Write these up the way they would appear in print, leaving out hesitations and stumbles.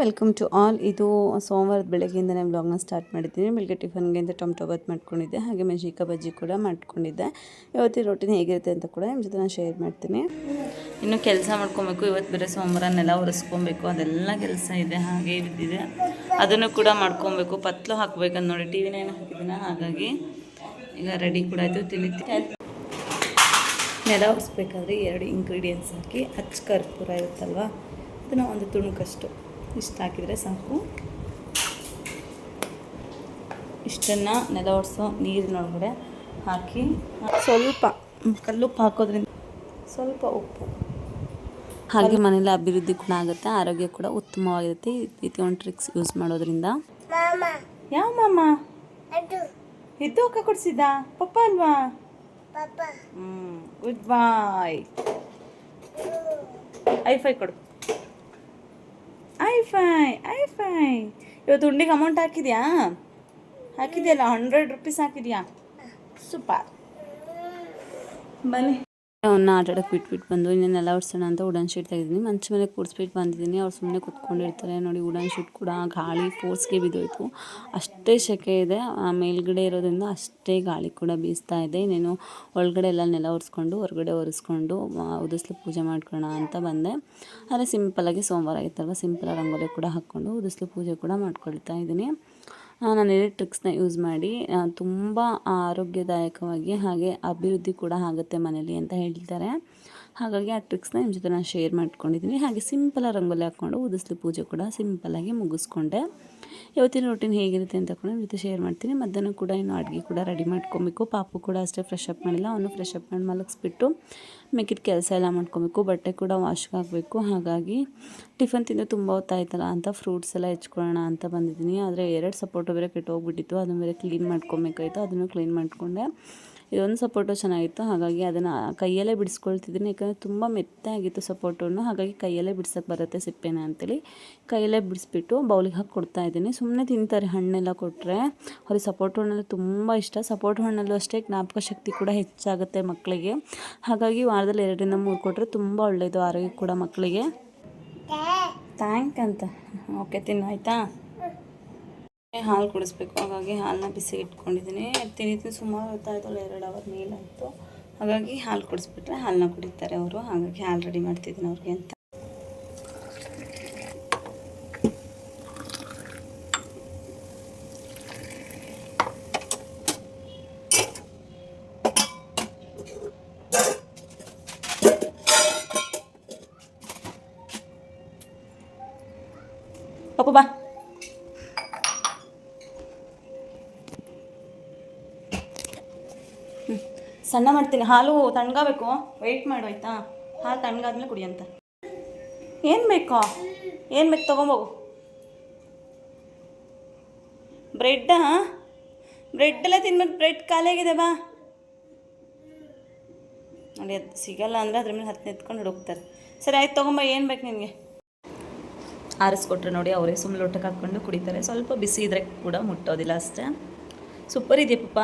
Welcome to all. ಇದು ಸೋಮವಾರದ ಬೆಳಗ್ಗೆಯಿಂದನೇ ವ್ಲಾಗ್ನ ಸ್ಟಾರ್ಟ್ ಮಾಡಿದ್ದೀನಿ. ಬೆಳಗ್ಗೆ ಟಿಫನ್ಗೆ ಅಂತ ಟೊಮೆಟೊ ಬಾತ್ ಮಾಡ್ಕೊಂಡಿದ್ದೆ, ಹಾಗೆ ಮೆಣಸಿನ್ಕಾಯಿ ಬಜ್ಜಿ ಕೂಡ ಮಾಡ್ಕೊಂಡಿದ್ದೆ. ಇವತ್ತಿನ ರೊಟೀನ್ ಹೇಗಿರುತ್ತೆ ಅಂತ ಕೂಡ ನಿಮ್ಮ ಜೊತೆ ನಾನು ಶೇರ್ ಮಾಡ್ತೀನಿ. ಇನ್ನು ಕೆಲಸ ಮಾಡ್ಕೊಬೇಕು. ಇವತ್ತು ಬೇರೆ ಸೋಮವಾರ ನೆಲ ಒರೆಸ್ಕೊಬೇಕು, ಅದೆಲ್ಲ ಕೆಲಸ ಇದೆ, ಹಾಗೆ ಬಿದ್ದಿದೆ. ಅದನ್ನು ಕೂಡ ಮಾಡ್ಕೊಬೇಕು. ಪತ್ಲು ಹಾಕ್ಬೇಕಂತ ನೋಡಿ ಟಿ ವಿನ ಏನು ಹಾಕಿದ್ದೀನ, ಹಾಗಾಗಿ ಈಗ ರೆಡಿ ಕೂಡ ಆಯಿತು. ನೆಲ ಒರೆಸ್ಬೇಕಾದ್ರೆ 2 ಇಂಗ್ರೀಡಿಯೆಂಟ್ಸ್ ಹಾಕಿ, ಅಚ್ಚ ಕರ್ಪೂರ ಇರುತ್ತಲ್ವ, ಅದನ್ನು ಒಂದು ತುಣುಕಷ್ಟು ಇಷ್ಟು ಹಾಕಿದರೆ ಸಾಕು. ಇಷ್ಟನ್ನು ನೆಲ ಒರೆಸೋ ನೀರಿನೊಳಗಡೆ ಹಾಕಿ ಸ್ವಲ್ಪ ಕಲ್ಲುಪ್ಪು ಹಾಕೋದ್ರಿಂದ ಸ್ವಲ್ಪ ಉಪ್ಪು, ಹಾಗೆ ಮನೇಲಿ ಅಭಿವೃದ್ಧಿ ಕೂಡ ಆಗುತ್ತೆ, ಆರೋಗ್ಯ ಕೂಡ ಉತ್ತಮವಾಗಿರುತ್ತೆ ಈ ರೀತಿ ಒಂದು ಟ್ರಿಕ್ಸ್ ಯೂಸ್ ಮಾಡೋದ್ರಿಂದ. ಯಾವ ಮಾಮ ಇದ್ದು ಅಕ್ಕ ಕೊಡಿಸಿದ್ದ? ಪಪ್ಪ ಅಲ್ವಾ? ಗುಡ್ ಬಾಯ್. ಐಫೈ ಕೊಡು. ಐಫೈ. ಇವತ್ತು ಉಂಡಿಗೆ ಅಮೌಂಟ್ ಹಾಕಿದ್ಯಲ್ಲ, 100 ರೂಪೀಸ್ ಹಾಕಿದ್ಯಾ? ಸೂಪರ್. ಬನ್ನಿ. ಅವನ್ನ ಆಟಾಡೋಕ್ಕೆ ಬಿಟ್ಬಿಟ್ಟು ಬಂದು ಇನ್ನೇನೆಲ್ಲ ಒರೆಸೋಣ ಅಂತ ವುಡನ್ ಶೀಟ್ ತೆಗೆದಿದ್ದೀನಿ. ಮಂಚ ಮೇಲೆ ಕೂಡಿಸ್ಬಿಟ್ಟು ಬಂದಿದ್ದೀನಿ. ಅವ್ರು ಸುಮ್ಮನೆ ಕೂತ್ಕೊಂಡಿರ್ತಾರೆ ನೋಡಿ. ವುಡನ್ ಶೀಟ್ ಕೂಡ ಗಾಳಿ ಫೋರ್ಸ್ಗೆ ಬಿದ್ದೋಯ್ತು. ಅಷ್ಟೇ ಸೆಕೆ ಇದೆ, ಮೇಲ್ಗಡೆ ಇರೋದ್ರಿಂದ ಅಷ್ಟೇ ಗಾಳಿ ಕೂಡ ಬೀಸ್ತಾ ಇದೆ. ಇನ್ನೇನು ಒಳಗಡೆ ಎಲ್ಲ ನೆಲ ಒರೆಸ್ಕೊಂಡು ಹೊರಗಡೆ ಒರೆಸ್ಕೊಂಡು ಉದಿಸ್ಲು ಪೂಜೆ ಮಾಡ್ಕೊಳ್ಳೋಣ ಅಂತ ಬಂದೆ. ಆದರೆ ಸಿಂಪಲ್ಲಾಗಿ ಸೋಮವಾರ ಆಗಿತ್ತಲ್ವ, ಸಿಂಪಲ್ ರಂಗೋಲಿ ಕೂಡ ಹಾಕ್ಕೊಂಡು ಉದಿಸ್ಲು ಪೂಜೆ ಕೂಡ ಮಾಡ್ಕೊಳ್ತಾ ಇದ್ದೀನಿ. ನಾನು ಟ್ರಿಕ್ಸ್ನ ಯೂಸ್ ಮಾಡಿ ತುಂಬ ಆರೋಗ್ಯದಾಯಕವಾಗಿ ಹಾಗೆ ಅಭಿವೃದ್ಧಿ ಕೂಡ ಆಗುತ್ತೆ ಮನೇಲಿ ಅಂತ ಹೇಳ್ತಾರೆ. ಹಾಗಾಗಿ ಆ ಟ್ರಿಕ್ಸ್ನ ನಿಮ್ಮ ಜೊತೆ ನಾನು ಶೇರ್ ಮಾಡ್ಕೊಂಡಿದ್ದೀನಿ. ಹಾಗೆ ಸಿಂಪಲಾಗಿ ರಂಗೋಲಿ ಹಾಕ್ಕೊಂಡು ಉದಿಸ್ಲು ಪೂಜೆ ಕೂಡ ಸಿಂಪಲ್ಲಾಗಿ ಮುಗಿಸ್ಕೊಂಡೆ. ಇವತ್ತಿನ ರೊಟೀನ್ ಹೇಗಿರುತ್ತೆ ಅಂತ ಕೂಡ ನಿಮ್ಮ ಜೊತೆ ಶೇರ್ ಮಾಡ್ತೀನಿ. ಮಧ್ಯಾಹ್ನ ಕೂಡ ಇನ್ನು ಅಡುಗೆ ಕೂಡ ರೆಡಿ ಮಾಡ್ಕೊಬೇಕು. ಪಾಪು ಕೂಡ ಅಷ್ಟೇ ಫ್ರೆಶ್ ಅಪ್ ಮಾಡಿಲ್ಲ, ಅವನು ಫ್ರೆಶ್ ಅಪ್ ಮಾಡಿ ಮಲಗಿಸ್ಬಿಟ್ಟು ಮಿಕ್ಕಿದ ಕೆಲಸ ಎಲ್ಲ ಮಾಡ್ಕೊಬೇಕು. ಬಟ್ಟೆ ಕೂಡ ವಾಶ್ಗೆ ಹಾಕಬೇಕು. ಹಾಗಾಗಿ ಟಿಫನ್ ತಿಂದು ತುಂಬ ಹೊತ್ತಾಯ್ತಲ್ಲ ಅಂತ ಫ್ರೂಟ್ಸ್ ಎಲ್ಲ ಹೆಚ್ಕೊಳ್ಳೋಣ ಅಂತ ಬಂದಿದ್ದೀನಿ. ಆದರೆ 2 ಸಪೋಟೊ ಬೇರೆ ಕೆಟ್ಟೋಗ್ಬಿಟ್ಟಿತ್ತು, ಅದನ್ನು ಬೇರೆ ಕ್ಲೀನ್ ಮಾಡ್ಕೊಬೇಕಾಯಿತು. ಅದನ್ನು ಕ್ಲೀನ್ ಮಾಡಿಕೊಂಡೆ. ಇದೊಂದು ಸಪೋಟೊ ಚೆನ್ನಾಗಿತ್ತು, ಹಾಗಾಗಿ ಅದನ್ನು ಕೈಯಲ್ಲೇ ಬಿಡಿಸ್ಕೊಳ್ತಿದ್ದೀನಿ. ಯಾಕಂದರೆ ತುಂಬ ಮೆತ್ತಾಗಿತ್ತು ಸಪೋಟೊನು, ಹಾಗಾಗಿ ಕೈಯಲ್ಲೇ ಬಿಡ್ಸೋಕ್ಕೆ ಬರುತ್ತೆ ಸಿಪ್ಪೆನ ಅಂತೇಳಿ ಕೈಯಲ್ಲೇ ಬಿಡಿಸ್ಬಿಟ್ಟು ಬೌಲಿಗೆ ಹಾಕಿ ಕೊಡ್ತಾಯಿದ್ದೀನಿ. ಸುಮ್ಮನೆ ತಿಂತಾರೆ ಹಣ್ಣೆಲ್ಲ ಕೊಟ್ಟರೆ. ಅವ್ರಿಗೆ ಸಪೋಟೊ ಹಣ್ಣೆಲ್ಲ ತುಂಬ ಇಷ್ಟ. ಸಪೋಟೊ ಹಣ್ಣಲ್ಲೂ ಅಷ್ಟೇ ಜ್ಞಾಪಕ ಶಕ್ತಿ ಕೂಡ ಹೆಚ್ಚಾಗುತ್ತೆ ಮಕ್ಕಳಿಗೆ. ಹಾಗಾಗಿ ವಾರದಲ್ಲಿ 2ರಿಂದ 3 ಕೊಟ್ಟರೆ ತುಂಬ ಒಳ್ಳೆಯದು ಆರೋಗ್ಯ ಕೂಡ ಮಕ್ಕಳಿಗೆ. ಥ್ಯಾಂಕ್ ಅಂತ. ಓಕೆ, ತಿನ್ನು ಆಯಿತಾ? ಹಾಲು ಕುಡಿಸ್ಬೇಕು, ಹಾಗಾಗಿ ಹಾಲನ್ನ ಬಿಸಿಗೆ ಇಟ್ಕೊಂಡಿದ್ದೀನಿ. ತಿಂತೀನಿ ಸುಮಾರು ಹೊತ್ತಾಯ್ತಲ್ಲ, 2 ಅವರ್ ಮೇಲಾಯಿತು. ಹಾಗಾಗಿ ಹಾಲು ಕುಡಿಸ್ಬಿಟ್ರೆ ಹಾಲನ್ನ ಕುಡಿತಾರೆ ಅವರು. ಹಾಗಾಗಿ ಹಾಲು ರೆಡಿ ಮಾಡ್ತಿದ್ದೀನಿ ಅವ್ರಿಗೆ ಅಂತ. ಪಪ್ಪು ಬಾ. ಸಣ್ಣ ಮಾಡ್ತೀನಿ. ಹಾಲು ತಣ್ಣಗಾಗಬೇಕು, ವೆಯ್ಟ್ ಮಾಡು ಆಯಿತಾ? ಹಾಲು ತಣ್ಣಗಾದ್ಮೇಲೆ ಕುಡಿ ಅಂತ. ಏನು ಬೇಕು ತೊಗೊಂಬೋಗು. ಬ್ರೆಡ್ಡೆಲ್ಲ ತಿನ್ಬೇಕು. ಬ್ರೆಡ್ ಖಾಲಿಯಾಗಿದೆ ಬಾ. ನೋಡಿ, ಅದು ಸಿಗಲ್ಲ ಅಂದರೆ ಅದ್ರ ಮೇಲೆ ಎತ್ಕೊಂಡು ಹುಡುಕ್ತಾರೆ. ಸರಿ ಆಯ್ತು, ತೊಗೊಂಬ. ಏನು ಬೇಕು ನಿನಗೆ? ಆರಿಸ್ಕೊಟ್ರೆ ನೋಡಿ ಅವರೇ ಸುಮ್ಮನೆ ಲೋಟಕ್ಕೆ ಹಾಕ್ಕೊಂಡು ಕುಡಿತಾರೆ. ಸ್ವಲ್ಪ ಬಿಸಿ ಇದ್ರೆ ಕೂಡ ಮುಟ್ಟೋದಿಲ್ಲ ಅಷ್ಟೇ. ಸೂಪರ್ ಇದೆಯಾ ಪಪ್ಪ?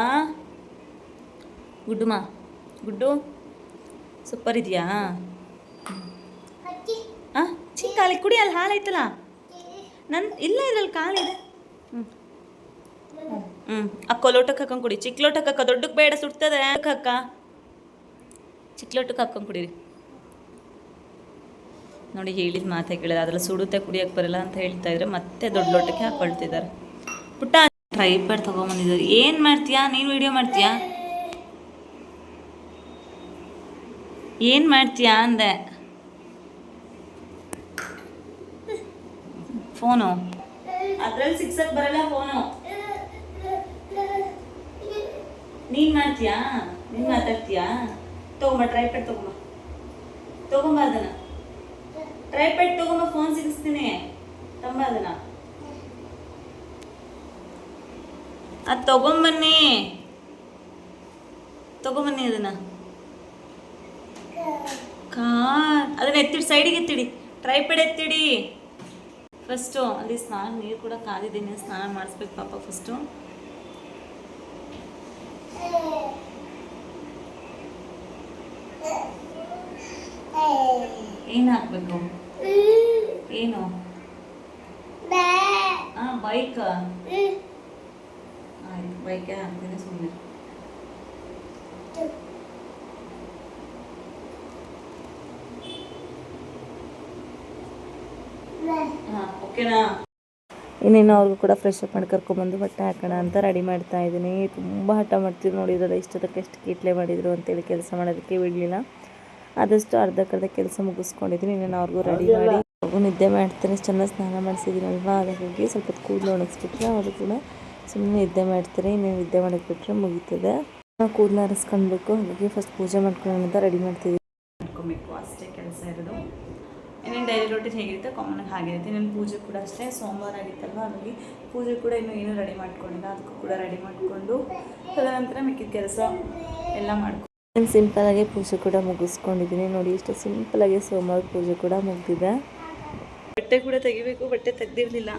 ಗುಡ್ಡು ಸೂಪರ್ ಇದೆಯಾ? ಹಾಂ, ಚಿಕ್ಕ ಕಾಲಿಗೆ ಕುಡಿ. ಅಲ್ಲಿ ಹಾಲೈತಲ್ಲ, ಇಲ್ಲ ಇದ್ರಲ್ಲಿ ಕಾಲಿದೆ. ಅಕ್ಕ ಲೋಟಕ್ಕೆ ಹಾಕೊಂಡು ಕುಡಿ. ಚಿಕ್ಕ ಲೋಟಕ್ಕೆ ಹಾಕ, ದೊಡ್ಡಕ್ಕೆ ಬೇಡ, ಸುಡ್ತದೆ. ಅಕ್ಕ ಚಿಕ್ಕ ಲೋಟಕ್ಕೆ ಹಾಕೊಂಡು ಕುಡೀರಿ. ನೋಡಿ, ಹೇಳಿದ ಮಾತೇ ಕೇಳಿದ. ಅದೆಲ್ಲ ಸುಡುತ್ತೆ, ಕುಡಿಯೋಕ್ಕೆ ಬರಲ್ಲ ಅಂತ ಹೇಳ್ತಾ ಇದ್ರೆ ಮತ್ತೆ ದೊಡ್ಡ ಲೋಟಕ್ಕೆ ಹಾಕ್ಕೊಳ್ತಿದ್ದಾರೆ. ಪುಟ್ಟ ಟ್ರೈಪಾಡ್ ತೊಗೊಂಬಂದಿದ್ದಾರೆ. ಏನು ಮಾಡ್ತೀಯಾ ನೀನು? ವಿಡಿಯೋ ಮಾಡ್ತೀಯಾ? ಏನು ಮಾಡ್ತೀಯಾ ಅಂದೆ. ಫೋನು ಅದ್ರಲ್ಲಿ ಸಿಕ್ಸಕ್ಕೆ ಬರಲ್ಲ ಫೋನು. ನೀನು ಮಾಡ್ತೀಯಾ? ನೀನು ಮಾತಾಡ್ತೀಯಾ? ತೊಗೊಂಬ ಟ್ರೈಪಾಡ್, ತೊಗೊಂಬ ಅದನ್ನು. Tripod ತೊಗೊಂಬ, phone ಸಿಗಿಸ್ತೀನಿ. ತಂಬ ಅದನ್ನು. ಅದು ತೊಗೊಂಬನ್ನಿ ಅದನ್ನು. ಅದನ್ನ ಎತ್ತಿಡಿ, ಸೈಡಿಗೆ ಎತ್ತಿಡಿ. Tripod ಎತ್ತಿಡಿ first. ಅಲ್ಲಿ ನೀರು ಕೂಡ ಕಾದಿದ್ದೀನಿ, ಸ್ನಾನ ಮಾಡಿಸ್ಬೇಕು ಪಾಪ ಫಸ್ಟು. ಏನು ಹಾಕಬೇಕು? ಏನು ಬೈಕ್ ಆಯ್ತು ಬೈಕೇ ಹಾಕ್ತೀನಿ ಸುಮ್ಮನೆ. ಹಾಂ ಓಕೆನಾ. ಇನ್ನೇನು ಅವ್ರಿಗೂ ಕೂಡ ಫ್ರೆಶ್ ಅಪ್ ಮಾಡಿ ಕರ್ಕೊಂಬಂದು ಬಟ್ಟೆ ಹಾಕೋಣ ಅಂತ ರೆಡಿ ಮಾಡ್ತಾ ಇದ್ದೀನಿ. ತುಂಬ ಹಠ ಮಾಡ್ತೀವಿ ನೋಡಿದ್ರೆ ಇಷ್ಟೊತ್ತಕ್ಕೆ ಎಷ್ಟು ಕೀಟ್ಲೆ ಮಾಡಿದರು ಅಂತೇಳಿ ಕೆಲಸ ಮಾಡೋದಕ್ಕೆ ಬಿಡಲಿಲ್ಲ. ಆದಷ್ಟು ಅರ್ಧಕ್ಕರ್ಧ ಕೆಲಸ ಮುಗಿಸ್ಕೊಂಡಿದ್ದೀನಿ. ಇನ್ನೇನು ಅವ್ರಿಗೂ ರೆಡಿ ಮಾಡಿ ಅವ್ರಿಗೂ ನಿದ್ದೆ ಮಾಡ್ತಾರೆ. ಚೆನ್ನಾಗಿ ಸ್ನಾನ ಮಾಡಿಸಿದ್ದೀನಲ್ವ, ಹಾಗಾಗಿ ಸ್ವಲ್ಪ ಕೂದಲು ಒಣಗಿಸ್ಬಿಟ್ರೆ ಅವರು ಕೂಡ ಸುಮ್ಮನೆ ನಿದ್ದೆ ಮಾಡ್ತಾರೆ. ಇನ್ನೇನು ನಿದ್ದೆ ಮಾಡಿಬಿಟ್ರೆ ಮುಗೀತದೆ. ನಾವು ಕೂದಲು ಹರಿಸ್ಕೊಳ್ಬೇಕು, ಹಾಗಾಗಿ ಫಸ್ಟ್ ಪೂಜೆ ಮಾಡ್ಕೊಳ್ಳೋಣ ಅಂತ ರೆಡಿ ಮಾಡ್ತಿದ್ದೀವಿ. ಮಾಡ್ಕೊಬೇಕು ಅಷ್ಟೇ ಕೆಲಸ ಇರೋದು. ಇನ್ನೇನು ಡೈಲಿ ರೂಟೀನ್ ಹೇಗಿರುತ್ತೆ ಕಾಮನಾಗಿ ಹಾಗಿರುತ್ತೆ. ಇನ್ನೇನು ಪೂಜೆ ಕೂಡ ಅಷ್ಟೇ ಸೋಮವಾರ ಆಗಿತ್ತಲ್ವ, ಹಾಗಾಗಿ ಪೂಜೆ ಕೂಡ ಇನ್ನೂ ಏನೂ ರೆಡಿ ಮಾಡ್ಕೊಂಡಿಲ್ಲ. ಅದಕ್ಕೂ ಕೂಡ ರೆಡಿ ಮಾಡಿಕೊಂಡು ತದನಂತರ ಮಿಕ್ಕಿದ ಕೆಲಸ ಎಲ್ಲ ಮಾಡ್ಕೊಂಡು ಸಿಂಪಲಾಗಿ ಪೂಜೆ ಕೂಡ ಮುಗಿಸ್ಕೊಂಡಿದ್ದೀನಿ. ನೋಡಿ ಇಷ್ಟು ಸಿಂಪಲಾಗಿ ಸೋಮವಾರ ಪೂಜೆ ಕೂಡ ಮುಗಿದಿದೆ. ಬಟ್ಟೆ ಕೂಡ ತೆಗಿಬೇಕು, ಬಟ್ಟೆ ತೆಗ್ದಿರಲಿಲ್ಲ,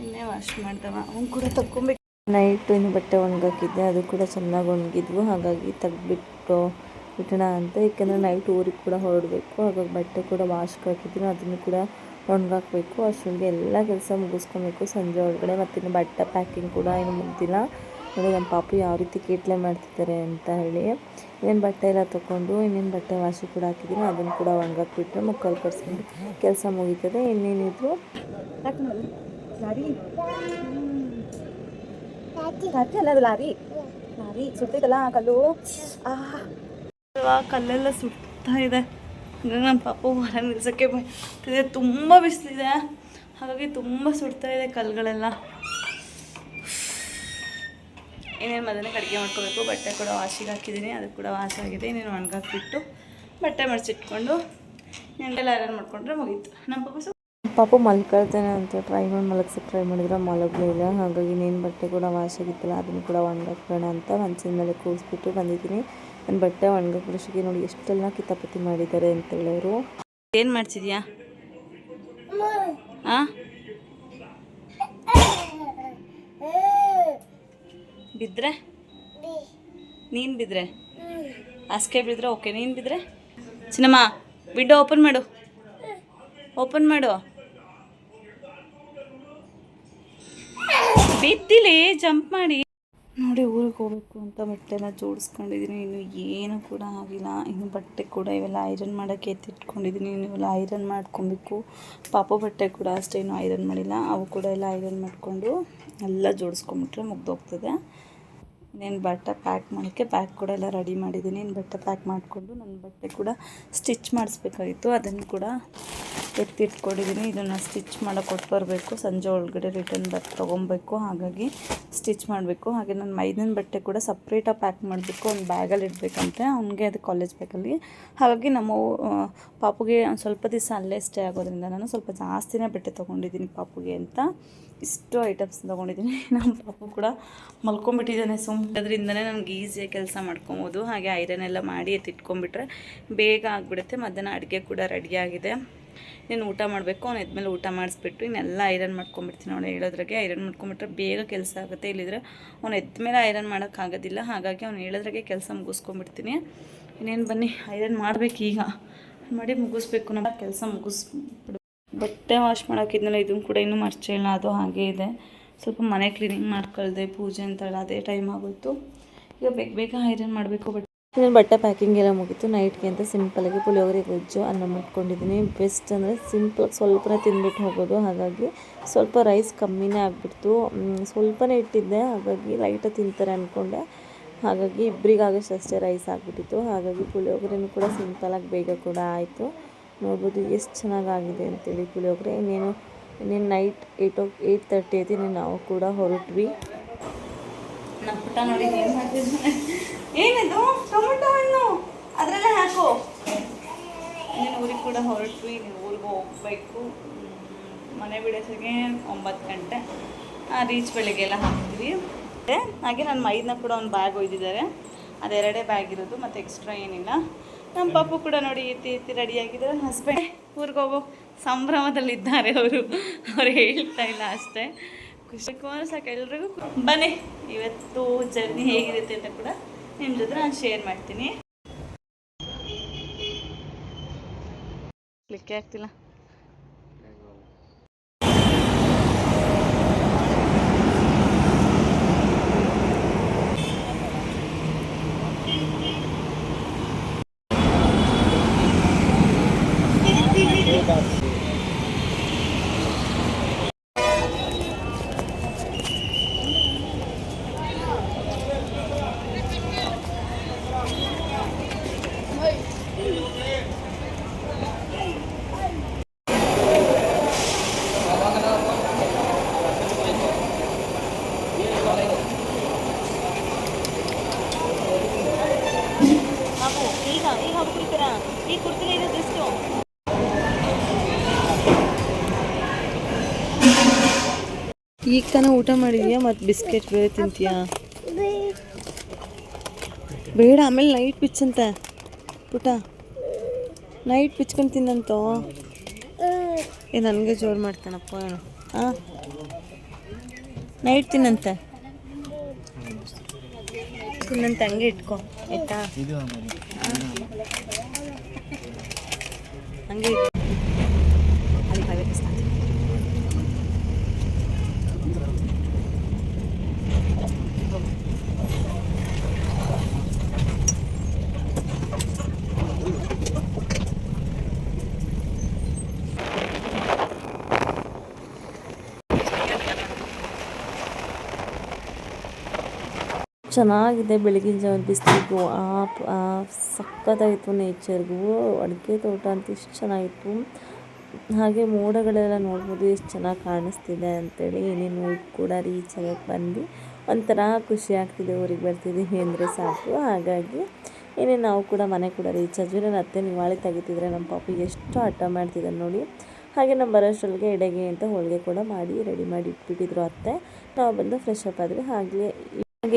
ಇನ್ನೇ ವಾಶ್ ಮಾಡ್ದವ ಅವ್ನು ಕೂಡ ತಗೊಬೇಕು. ನೈಟು ಇನ್ನು ಬಟ್ಟೆ ಒಣಗಾಕಿದ್ದೆ, ಅದು ಕೂಡ ಚೆನ್ನಾಗಿ ಒಣಗಿದ್ವು, ಹಾಗಾಗಿ ತೆಗ್ದುಬಿಟ್ಟು ಇಟ್ಟೋಣ ಅಂತ. ಏಕೆಂದರೆ ನೈಟ್ ಊರಿಗೆ ಕೂಡ ಹೊರಡಬೇಕು, ಹಾಗಾಗಿ ಬಟ್ಟೆ ಕೂಡ ವಾಶ್ಗೆ ಹಾಕಿದ್ದೀನಿ, ಅದನ್ನು ಕೂಡ ಒಣಗಾಕಬೇಕು. ಅಷ್ಟೊಂದಿಗೆ ಎಲ್ಲ ಕೆಲಸ ಮುಗಿಸ್ಕೊಬೇಕು ಸಂಜೆ ಒಳಗಡೆ. ಮತ್ತಿನ್ನು ಬಟ್ಟೆ ಪ್ಯಾಕಿಂಗ್ ಕೂಡ ಏನು ಮುಗ್ದಿಲ್ಲ. ನೋಡಿ ನಮ್ಮ ಪಾಪು ಯಾವ ರೀತಿ ಕೀಟ್ಲೆ ಮಾಡ್ತಿದ್ದಾರೆ ಅಂತ ಹೇಳಿ. ಇನ್ನೇನು ಬಟ್ಟೆ ಎಲ್ಲ ತೊಗೊಂಡು ಇನ್ನೇನು ಬಟ್ಟೆ ವಾಶಿ ಕೂಡ ಹಾಕಿದ್ದೀನಿ, ಅದನ್ನು ಕೂಡ ಒಣಗಾಕ್ಬಿಟ್ರೆ ಮುಕ್ಕಲ್ಲಿ ಕರ್ಸ್ಕೊಂಡು ಕೆಲಸ ಮುಗೀತದೆ. ಇನ್ನೇನಿದ್ರು ಲಾರಿ ಅಲ್ಲ, ಲಾರಿ ಲಾರಿ ಸುಡ್ತೈತಲ್ಲ ಕಲ್ಲು, ಕಲ್ಲೆಲ್ಲ ಸುಡ್ತಾ ಇದೆ. ಹಾಗಾಗಿ ನಮ್ಮ ಪಾಪು ಹೊರ ನಿಲ್ಸೋಕ್ಕೆ ಬರ್ತಿದೆ. ತುಂಬ ಬಿಸಿಲಿದೆ, ಹಾಗಾಗಿ ತುಂಬ ಸುಡ್ತಾ ಇದೆ ಕಲ್ಲುಗಳೆಲ್ಲ. ಇನ್ನೇನು ಮೊದಲೇ ಅಡುಗೆ ಮಾಡ್ಕೋಬೇಕು. ಬಟ್ಟೆ ಕೂಡ ವಾಶಿಗೆ ಹಾಕಿದ್ದೀನಿ, ಅದು ಕೂಡ ವಾಶ್ ಆಗಿದೆ. ಇನ್ನೇನು ಒಣಗಾಕ್ಬಿಟ್ಟು ಬಟ್ಟೆ ಮಡಿಸಿಟ್ಕೊಂಡು ನೆಂಟೆಲ್ಲ ಐರನ್ ಮಾಡಿಕೊಂಡ್ರೆ ಮುಗೀತು. ನಮ್ಮ ಪಾಪು ಮಲ್ಕೊಳ್ತೇನೆ ಅಂತ ಟ್ರೈ ಮಾಡಿದ್ರೆ ಮಲಗಲಿಲ್ಲ. ಹಾಗಾಗಿ ಇನ್ನೇನು ಬಟ್ಟೆ ಕೂಡ ವಾಶ್ ಆಗಿತ್ತಲ್ಲ, ಅದನ್ನು ಕೂಡ ಒಣಗಾಕೋಣ ಅಂತ ಮಂಚದ ಮೇಲೆ ಕೂರಿಸ್ಬಿಟ್ಟು ಬಂದಿದ್ದೀನಿ. ನನ್ನ ಬಟ್ಟೆ ಒಣಗಾಕೋಷ್ಟಕ್ಕೆ ನೋಡಿ ಎಷ್ಟೆಲ್ಲ ಕಿತಾಪತಿ ಮಾಡಿದ್ದಾರೆ ಅಂತೇಳಿ ಅವರು. ಏನು ಮಾಡ್ತಿದ್ಯಾ? ಹಾಂ ಬಿದ್ದರೆ ನೀನು ಬಿದ್ದರೆ ಹಾಸಿಗೆ ಬಿದ್ದರೆ ಓಕೆ, ನೀನು ಬಿದ್ದರೆ ಚಿನ್ನಮ್ಮ ವಿಂಡೋ ಓಪನ್ ಮಾಡು, ಓಪನ್ ಮಾಡು. ಬಿದ್ದಿಲಿ ಜಂಪ್ ಮಾಡಿ ನೋಡಿ. ಊರಿಗೆ ಹೋಗಬೇಕು ಅಂತ ಬಟ್ಟೆನ ಜೋಡಿಸ್ಕೊಂಡಿದ್ದೀನಿ. ಇನ್ನು ಏನು ಕೂಡ ಆಗಿಲ್ಲ. ಇನ್ನು ಬಟ್ಟೆ ಕೂಡ ಇವೆಲ್ಲ ಐರನ್ ಮಾಡೋಕ್ಕೆ ಎತ್ತಿಟ್ಕೊಂಡಿದ್ದೀನಿ. ಇವೆಲ್ಲ ಐರನ್ ಮಾಡ್ಕೊಬೇಕು. ಪಾಪು ಬಟ್ಟೆ ಕೂಡ ಅಷ್ಟೇ ಇನ್ನೂ ಐರನ್ ಮಾಡಿಲ್ಲ, ಅವು ಕೂಡ ಎಲ್ಲ ಐರನ್ ಮಾಡಿಕೊಂಡು ಎಲ್ಲ ಜೋಡಿಸ್ಕೊಂಬಿಟ್ರೆ ಮುಗ್ದೋಗ್ತದೆ. ಇನ್ನೇನು ಬಟ್ಟೆ ಪ್ಯಾಕ್ ಮಾಡೋಕ್ಕೆ ಬ್ಯಾಗ್ ಕೂಡ ಎಲ್ಲ ರೆಡಿ ಮಾಡಿದ್ದೀನಿ. ಇನ್ನು ಬಟ್ಟೆ ಪ್ಯಾಕ್ ಮಾಡಿಕೊಂಡು ನನ್ನ ಬಟ್ಟೆ ಕೂಡ ಸ್ಟಿಚ್ ಮಾಡಿಸ್ಬೇಕಾಗಿತ್ತು, ಅದನ್ನು ಕೂಡ ಎತ್ತಿಟ್ಕೊಂಡಿದ್ದೀನಿ. ಇದನ್ನು ಸ್ಟಿಚ್ ಮಾಡೋಕೆ ಕೊಟ್ಟು ಬರಬೇಕು. ಸಂಜೆ ಒಳಗಡೆ ರಿಟರ್ನ್ ತೊಗೊಬೇಕು, ಹಾಗಾಗಿ ಸ್ಟಿಚ್ ಮಾಡಬೇಕು. ಹಾಗೆ ನನ್ನ ಮೈದಿನ ಬಟ್ಟೆ ಕೂಡ ಸಪ್ರೇಟಾಗಿ ಪ್ಯಾಕ್ ಮಾಡಬೇಕು, ಒಂದು ಬ್ಯಾಗಲ್ಲಿ ಇಡಬೇಕಂತೆ ಅವನಿಗೆ, ಅದು ಕಾಲೇಜ್ ಬ್ಯಾಗಲ್ಲಿ. ಹಾಗಾಗಿ ನಮ್ಮ ಪಾಪುಗೆ ಒಂದು ಸ್ವಲ್ಪ ದಿವಸ ಅಲ್ಲೇ ಸ್ಟೇ ಆಗೋದ್ರಿಂದ ನಾನು ಸ್ವಲ್ಪ ಜಾಸ್ತಿನೇ ಬಟ್ಟೆ ತೊಗೊಂಡಿದ್ದೀನಿ ಪಾಪುಗೆ ಅಂತ. ಇಷ್ಟು ಐಟಮ್ಸ್ ತೊಗೊಂಡಿದ್ದೀನಿ. ನಮ್ಮ ಪಾಪು ಕೂಡ ಮಲ್ಕೊಂಡ್ಬಿಟ್ಟಿದ್ದಾನೆ ಸುಮ್ಮನೆ, ಅದರಿಂದನೇ ನನಗೆ ಈಸಿಯಾಗಿ ಕೆಲಸ ಮಾಡ್ಕೊಬೋದು. ಹಾಗೆ ಐರನ್ ಎಲ್ಲ ಮಾಡಿ ಎತ್ತಿಟ್ಕೊಂಡ್ಬಿಟ್ರೆ ಬೇಗ ಆಗಿಬಿಡುತ್ತೆ. ಮಧ್ಯಾಹ್ನ ಅಡುಗೆ ಕೂಡ ರೆಡಿಯಾಗಿದೆ. ನೀನು ಊಟ ಮಾಡಬೇಕು. ಅವ್ನು ಎದ್ಮೇಲೆ ಊಟ ಮಾಡಿಸ್ಬಿಟ್ಟು ಇನ್ನೆಲ್ಲ ಐರನ್ ಮಾಡ್ಕೊಂಬಿಡ್ತೀನಿ. ಅವನು ಹೇಳೋದ್ರಾಗೆ ಐರನ್ ಮಾಡ್ಕೊಂಬಿಟ್ರೆ ಬೇಗ ಕೆಲಸ ಆಗುತ್ತೆ. ಇಲ್ಲಿದ್ರೆ ಅವ್ನು ಎದ್ಮೇಲೆ ಐರನ್ ಮಾಡೋಕ್ಕಾಗೋದಿಲ್ಲ, ಹಾಗಾಗಿ ಅವ್ನು ಹೇಳೋದ್ರಾಗೆ ಕೆಲಸ ಮುಗಿಸ್ಕೊಂಬಿಡ್ತೀನಿ. ಇನ್ನೇನು ಬನ್ನಿ ಐರನ್ ಮಾಡಬೇಕು, ಈಗ ಮಾಡಿ ಮುಗಿಸ್ಬೇಕು. ನಮ್ಮ ಕೆಲಸ ಮುಗಿಸ್ಬಿಡು. ಬಟ್ಟೆ ವಾಶ್ ಮಾಡೋಕ್ಕಿದ್ನಲ್ಲ, ಇದನ್ನು ಕೂಡ ಇನ್ನೂ ಮರ್ಚಿಲ್ಲ, ಅದು ಹಾಗೇ ಇದೆ. ಸ್ವಲ್ಪ ಮನೆ ಕ್ಲೀನಿಂಗ್ ಮಾಡ್ಕೊಳ್ದೆ, ಪೂಜೆ ಅಂತೇಳಿ ಅದೇ ಟೈಮ್ ಆಗೋಯ್ತು. ಈಗ ಬೇಗ ಐರನ್ ಮಾಡಬೇಕು. ಬಟ್ಟೆ ಪ್ಯಾಕಿಂಗ್ ಎಲ್ಲ ಮುಗೀತು. ನೈಟ್ಗೆ ಅಂತ ಸಿಂಪಲಾಗಿ ಪುಳಿಯೋಗರೆ ಗೊಜ್ಜು ಅನ್ನ ಮಾಡ್ಕೊಂಡಿದ್ದೀನಿ. ಬೆಸ್ಟ್ ಅಂದರೆ ಸಿಂಪಲ್ ಸ್ವಲ್ಪನೇ ತಿಂದ್ಬಿಟ್ಟು ಹೋಗೋದು, ಹಾಗಾಗಿ ಸ್ವಲ್ಪ ರೈಸ್ ಕಮ್ಮಿನೇ ಆಗಿಬಿಡ್ತು. ಸ್ವಲ್ಪನೇ ಇಟ್ಟಿದ್ದೆ, ಹಾಗಾಗಿ ಲೈಟಾಗಿ ತಿಂತಾರೆ ಅಂದ್ಕೊಂಡೆ. ಹಾಗಾಗಿ ಇಬ್ಬರಿಗಾಗಷ್ಟು ಅಷ್ಟೇ ರೈಸ್ ಆಗಿಬಿಟ್ಟಿತ್ತು. ಹಾಗಾಗಿ ಪುಳಿಯೋಗರೆನೂ ಕೂಡ ಸಿಂಪಲಾಗಿ ಬೇಗ ಕೂಡ ಆಯಿತು. ನೋಡ್ಬೋದು ಎಷ್ಟು ಚೆನ್ನಾಗಾಗಿದೆ ಅಂತೇಳಿ ಪುಳಿಯೋಗರೆ. ಇನ್ನೇನು ನೈಟ್ 8:30 ಐತಿ. ನಾವು ಕೂಡ ಹೊರಟ್ವಿ. ನಮ್ಮ ಪುಟ್ಟ ನೋಡಿ ಏನು ಮಾಡ್ತಿದ್ದೆ, ಏನಿದು ಟೊಮೆಟೊ ಹಣ್ಣು ಅದರಲ್ಲೇ ಹಾಕು. ಇನ್ನೇನು ಊರಿಗೆ ಕೂಡ ಹೊರಟ್ವಿ. ನೀವು ಊರಿಗೆ ಹೋಗಬೇಕು. ಮನೆ ಬಿಡೋಸಿಗೆ 9 ಗಂಟೆ ರೀಚ್. ಬೆಳಿಗ್ಗೆಲ್ಲ ಹಾಕ್ತೀವಿ. ಹಾಗೆ ನನ್ನ ಮೈದನ್ನ ಕೂಡ ಒಂದು ಬ್ಯಾಗ್ ಒಯ್ದಿದ್ದಾರೆ, ಅದೆರಡೇ ಬ್ಯಾಗ್ ಇರೋದು, ಮತ್ತು ಎಕ್ಸ್ಟ್ರಾ ಏನಿಲ್ಲ. ನಮ್ಮ ಪಾಪು ಕೂಡ ನೋಡಿ ಎತ್ತಿ ರೆಡಿಯಾಗಿದ್ದಾರೆ. ಹಸ್ಬೆಂಡ್ ಊರಿಗೆ ಹೋಗೋ ಸಂಭ್ರಮದಲ್ಲಿದ್ದಾರೆ ಅವರು ಹೇಳ್ತಾ ಇಲ್ಲ ಅಷ್ಟೇ. ಖುಷಿಗೂ ಸಾಕು ಎಲ್ರಿಗೂ. ಬನ್ನಿ ಇವತ್ತು ಜರ್ನಿ ಹೇಗಿರುತ್ತೆ ಅಂತ ಕೂಡ ನಿಮ್ಮ ಜೊತೆ ನಾನು ಶೇರ್ ಮಾಡ್ತೀನಿ. ಕ್ಲಿಕ್ಕೇ ಆಗ್ತಿಲ್ಲ. ಈ ಕುರ್ತಿಗೆ ಇರೋದು ಎಷ್ಟು? ಈಗ ತಾನೇ ಊಟ ಮಾಡಿದ್ಯಾ ಮತ್ತು ಬಿಸ್ಕೆಟ್ ಬೇರೆ ತಿಂತೀಯಾ? ಬೇಡ, ಆಮೇಲೆ ನೈಟ್ ಪಿಚ್ಚಂತೆ ಪುಟ, ನೈಟ್ ಪಿಚ್ಕೊಂಡು ತಿನ್ನಂತೋ. ನನಗೆ ಜೋರು ಮಾಡ್ತಾನಪ್ಪ ಏನು. ಹಾಂ, ನೈಟ್ ತಿನ್ನಂತೆ ಹಂಗೆ ಇಟ್ಕೊ ಆಯ್ತಾ? ಹಂಗೆ ಚೆನ್ನಾಗಿದೆ. ಬೆಳಗಿನ ಜಾವ ಬಿಸಿಲಿಗೂ ಸಕ್ಕತ್ತಾಯಿತು. ನೇಚರ್ಗೂ ಅಡಿಕೆ ತೋಟ ಅಂತ ಇಷ್ಟು ಚೆನ್ನಾಗಿತ್ತು. ಹಾಗೆ ಮೋಡಗಳೆಲ್ಲ ನೋಡ್ಬೋದು ಎಷ್ಟು ಚೆನ್ನಾಗಿ ಕಾಣಿಸ್ತಿದೆ ಅಂತೇಳಿ. ಏನೇನು ಕೂಡ ರೀಚ್ ಆಗಕ್ಕೆ ಬಂದು ಒಂಥರ ಖುಷಿ ಆಗ್ತಿದೆ. ಊರಿಗೆ ಬರ್ತಿದ್ದೀವಿ ಅಂದರೆ ಸಾಕು. ಹಾಗಾಗಿ ನಾವು ಕೂಡ ಮನೆ ಕೂಡ ರೀಚ್ ಆದ್ವಿ. ನನ್ನ ಅತ್ತೆ ನಿವಾಳಿ ತೆಗಿತಿದ್ರೆ ನಮ್ಮ ಪಾಪಿಗೆ ಎಷ್ಟು ಹಠ ಮಾಡ್ತಿದ್ದಾರೆ ನೋಡಿ. ಹಾಗೆ ನಮ್ಮ ಬರೋಷ್ಟರೊಳಗೆ ಎಡೆಗೆ ಅಂತ ಹೋಳಿಗೆ ಕೂಡ ಮಾಡಿ ರೆಡಿ ಮಾಡಿ ಇಟ್ಬಿಟ್ಟಿದ್ರು ಅತ್ತೆ. ನಾವು ಬಂದು ಫ್ರೆಶ್ ಅಪ್ ಆದ್ವಿ. ಹಾಗೆ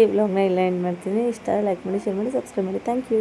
ಈ ವ್ಲಾಗ್ನ ಎಲ್ಲ ಎಂಡ್ ಮಾಡ್ತೀನಿ. ಇಷ್ಟ ಲೈಕ್ ಮಾಡಿ, ಶೇರ್ ಮಾಡಿ, ಸಬ್ಸ್ಕ್ರೈಬ್ ಮಾಡಿ. Thank you.